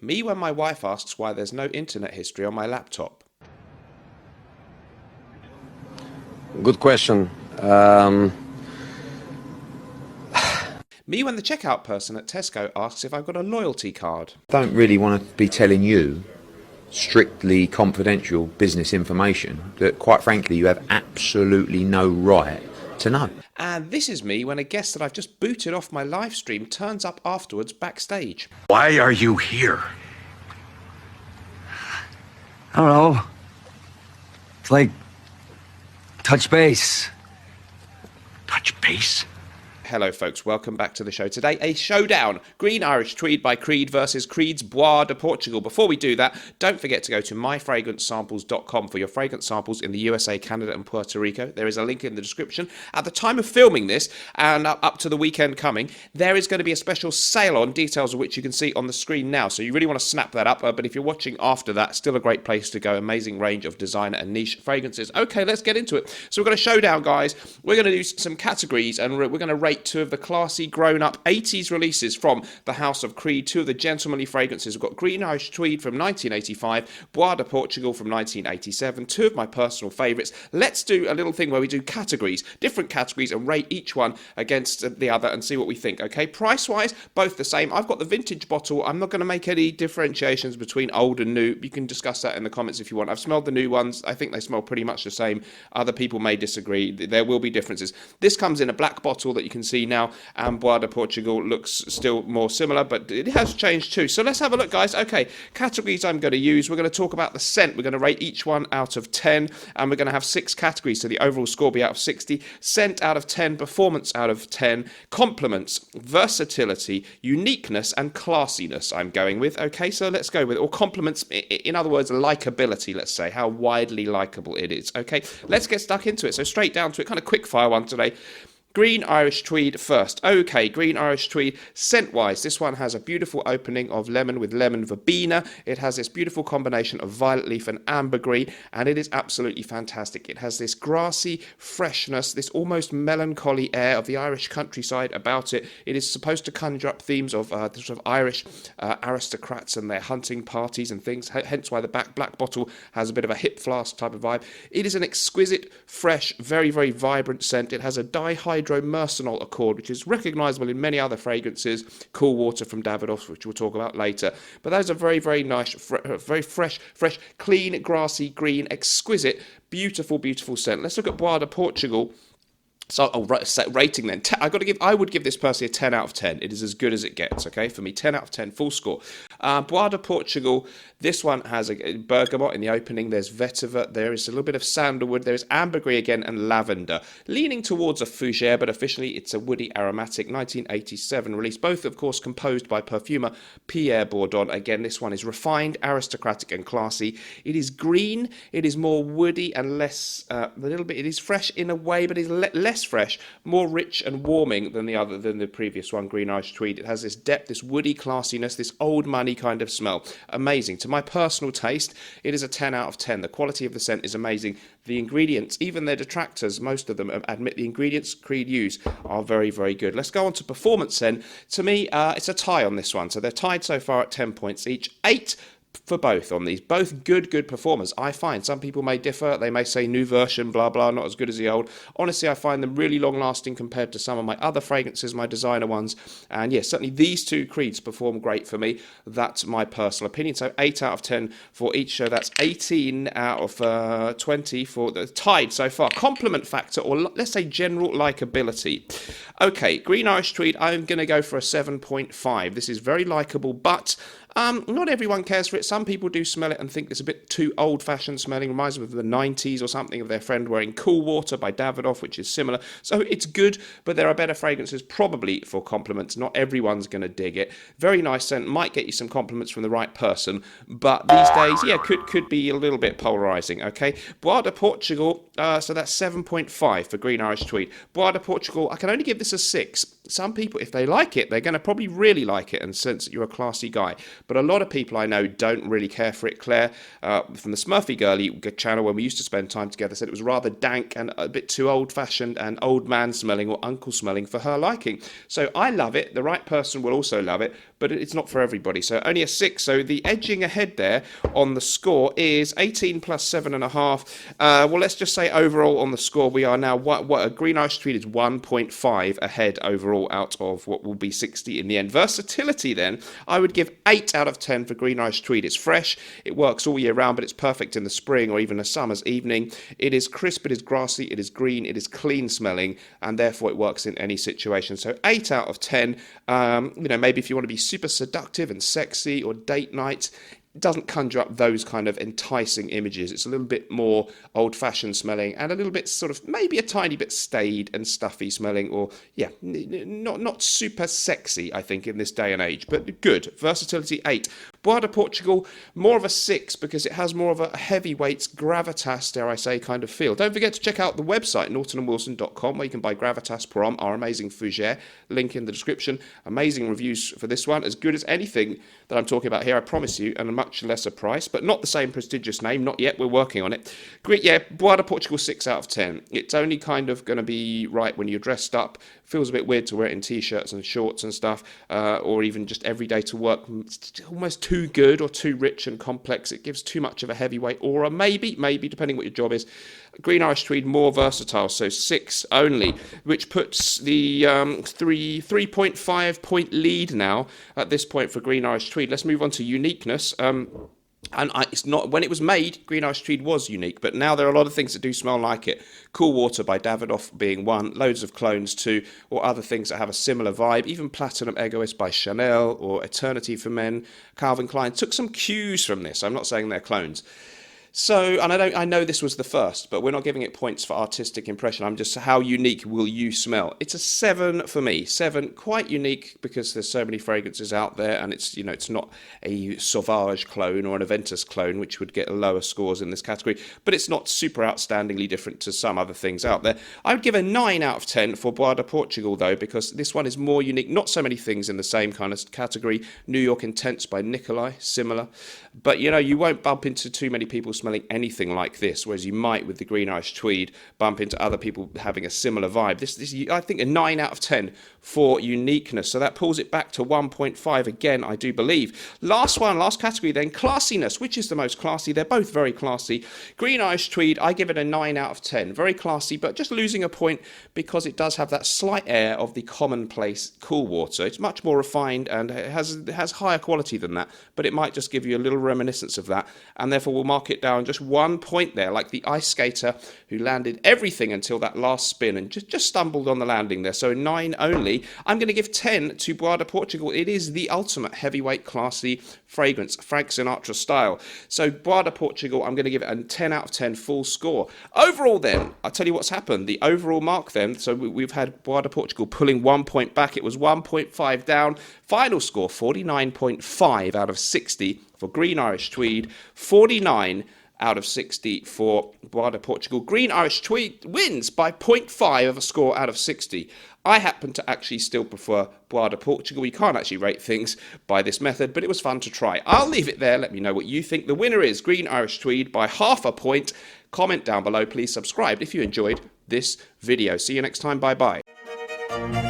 Me when my wife asks why there's no internet history on my laptop. Good question. Me when the checkout person at Tesco asks if I've got a loyalty card. Don't really want to be telling you strictly confidential business information that, quite frankly, you have absolutely no right to know. And this is me when a guest that I've just booted off my live stream turns up afterwards backstage. Why are you here? I don't know. It's like touch base. Touch base? Hello folks, welcome back to the show. Today, a showdown. Green Irish Tweed by Creed versus Creed's Bois de Portugal. Before we do that, don't forget to go to myfragrancesamples.com for your fragrance samples in the USA, Canada and Puerto Rico. There is a link in the description. At the time of filming this, and up to the weekend coming, there is going to be a special sale on, details of which you can see on the screen now. So you really want to snap that up, but if you're watching after that, still a great place to go. Amazing range of designer and niche fragrances. Okay, let's get into it. So we've got a showdown, guys. We're going to do some categories, and we're going to rate two of the classy, grown-up 80s releases from the House of Creed, two of the gentlemanly fragrances. We've got Green Irish Tweed from 1985, Bois de Portugal from 1987, two of my personal favourites. Let's do a little thing where we do categories, different categories, and rate each one against the other and see what we think, okay? Price-wise, both the same. I've got the vintage bottle. I'm not going to make any differentiations between old and new. You can discuss that in the comments if you want. I've smelled the new ones. I think they smell pretty much the same. Other people may disagree. There will be differences. This comes in a black bottle that you can see now, and Bois de Portugal looks still more similar, but it has changed too. So let's have a look, guys. Okay, categories I'm going to use. We're going to talk about the scent. We're going to rate each one out of 10, and we're going to have 6 categories, so the overall score will be out of 60. Scent out of 10, performance out of 10, compliments, versatility, uniqueness, and classiness I'm going with. Okay, so let's go with it. Or compliments, in other words, likability, let's say, how widely likable it is. Okay, let's get stuck into it. So straight down to it, kind of quick fire one today. Green Irish Tweed first. Okay, Green Irish Tweed, scent-wise, this one has a beautiful opening of lemon with lemon verbena. It has this beautiful combination of violet leaf and ambergris, and it is absolutely fantastic. It has this grassy freshness, this almost melancholy air of the Irish countryside about it. It is supposed to conjure up themes of the sort of Irish aristocrats and their hunting parties and things, hence why the black bottle has a bit of a hip flask type of vibe. It is an exquisite, fresh, very, very vibrant scent. It has a dihydromercenol accord, which is recognisable in many other fragrances, Cool Water from Davidoff, which we'll talk about later. But that is a very, very nice, very fresh, clean, grassy, green, exquisite, beautiful, beautiful scent. Let's look at Bois de Portugal. So, rating then. I would give this personally a 10 out of 10. It is as good as it gets, okay? For me, 10 out of 10, full score. Bois de Portugal, this one has a bergamot in the opening. There's vetiver. There is a little bit of sandalwood. There is ambergris again and lavender. Leaning towards a fougere, but officially it's a woody aromatic 1987 release. Both, of course, composed by perfumer Pierre Bourdon. Again, this one is refined, aristocratic and classy. It is green. It is more woody and less, it is fresh in a way, but is less fresh, more rich and warming than the previous one, Green Irish Tweed. It has this depth, this woody classiness, this old money kind of smell. Amazing. To my personal taste, it is a 10 out of 10. The quality of the scent is amazing. The ingredients, even their detractors, most of them admit the ingredients Creed use are very, very good. Let's go on to performance then. To me, it's a tie on this one. So they're tied so far at 10 points each. 8 for both on these. Both good performers. I find some people may differ. They may say new version, blah, blah, not as good as the old. Honestly, I find them really long-lasting compared to some of my other fragrances, my designer ones. And yes, certainly these two Creeds perform great for me. That's my personal opinion. So 8 out of 10 for each show. That's 18 out of 20 for the tied so far. Compliment factor, or let's say general likability. Okay, Green Irish Tweed, I'm going to go for a 7.5. This is very likable, but not everyone cares for it. Some people do smell it and think it's a bit too old-fashioned smelling. Reminds them of the 90s or something, of their friend wearing Cool Water by Davidoff, which is similar. So it's good, but there are better fragrances probably for compliments. Not everyone's going to dig it. Very nice scent. Might get you some compliments from the right person, but these days, yeah, could be a little bit polarising, okay? Bois de Portugal, so that's 7.5 for Green Irish Tweed. Bois de Portugal, I can only give this a 6. Some people, if they like it, they're going to probably really like it and sense that you're a classy guy. But a lot of people I know don't really care for it. Claire, from the Smurfy Girly channel, when we used to spend time together, said it was rather dank and a bit too old-fashioned and old man smelling or uncle smelling for her liking. So I love it. The right person will also love it. but it's not for everybody. So only a 6. So the edging ahead there on the score is 18 plus 7.5. Well, let's just say overall on the score, we are now, what a Green Irish Tweed is 1.5 ahead overall out of what will be 60 in the end. Versatility then, I would give 8 out of 10 for Green Irish Tweed. It's fresh, it works all year round, but it's perfect in the spring or even a summer's evening. It is crisp, it is grassy, it is green, it is clean smelling, and therefore it works in any situation. So 8 out of 10. Maybe if you want to be super seductive and sexy or date night, it doesn't conjure up those kind of enticing images. It's a little bit more old-fashioned smelling and a little bit sort of maybe a tiny bit staid and stuffy smelling, or not super sexy, I think, in this day and age, but good. Versatility 8. Bois de Portugal, more of a 6 because it has more of a heavyweight gravitas, dare I say, kind of feel. Don't forget to check out the website, naughtonandwilson.com, where you can buy Gravitas Prom, our amazing fougere. Link in the description. Amazing reviews for this one, as good as anything that I'm talking about here, I promise you, and a much lesser price, but not the same prestigious name. Not yet, we're working on it. Great, yeah, Bois de Portugal 6 out of 10. It's only kind of going to be right when you're dressed up. Feels a bit weird to wear it in t-shirts and shorts and stuff, or even just every day to work. It's almost too good or too rich and complex. It gives too much of a heavyweight aura, maybe, depending what your job is. Green Irish Tweed, more versatile, so 6 only, which puts the 3.5 point lead now at this point for Green Irish Tweed. Let's move on to Uniqueness. It's not, when it was made, Green Irish Tweed was unique, but now there are a lot of things that do smell like it. Cool Water by Davidoff being one, loads of clones too, or other things that have a similar vibe. Even Platinum Egoist by Chanel or Eternity for Men, Calvin Klein took some cues from this. I'm not saying they're clones. So, and I know this was the first, but we're not giving it points for artistic impression. I'm just, how unique will you smell? It's a 7 for me. 7, quite unique because there's so many fragrances out there, and it's, it's not a Sauvage clone or an Aventus clone, which would get lower scores in this category, but it's not super outstandingly different to some other things out there. I would give a 9 out of 10 for Bois de Portugal, though, because this one is more unique. Not so many things in the same kind of category. New York Intense by Nikolai, similar. But, you won't bump into too many people smelling anything like this, whereas you might with the Green Irish Tweed bump into other people having a similar vibe. This I think a 9 out of 10 for Uniqueness, so that pulls it back to 1.5 again, I do believe. Last category then, Classiness. Which is the most classy? They're both very classy. Green Irish Tweed, I give it a 9 out of 10. Very classy, but just losing a point because it does have that slight air of the commonplace Cool Water. It's much more refined and it has higher quality than that, but it might just give you a little reminiscence of that, and therefore we'll mark it down just 1 point there, like the ice skater who landed everything until that last spin and just stumbled on the landing there. So 9 only. I'm going to give 10 to Bois de Portugal. It is the ultimate heavyweight classy fragrance, Frank Sinatra style. So Bois de Portugal, I'm going to give it a 10 out of 10 full score. Overall then, I'll tell you what's happened. The overall mark then, so we've had Bois de Portugal pulling 1 point back. It was 1.5 down. Final score, 49.5 out of 60 for Green Irish Tweed, 49 out of 60 for Bois de Portugal. Green Irish Tweed wins by 0.5 of a score out of 60. I happen to actually still prefer Bois de Portugal. We can't actually rate things by this method, but it was fun to try. I'll leave it there. Let me know what you think. The winner is Green Irish Tweed by half a point. Comment down below. Please subscribe if you enjoyed this video. See you next time. Bye-bye.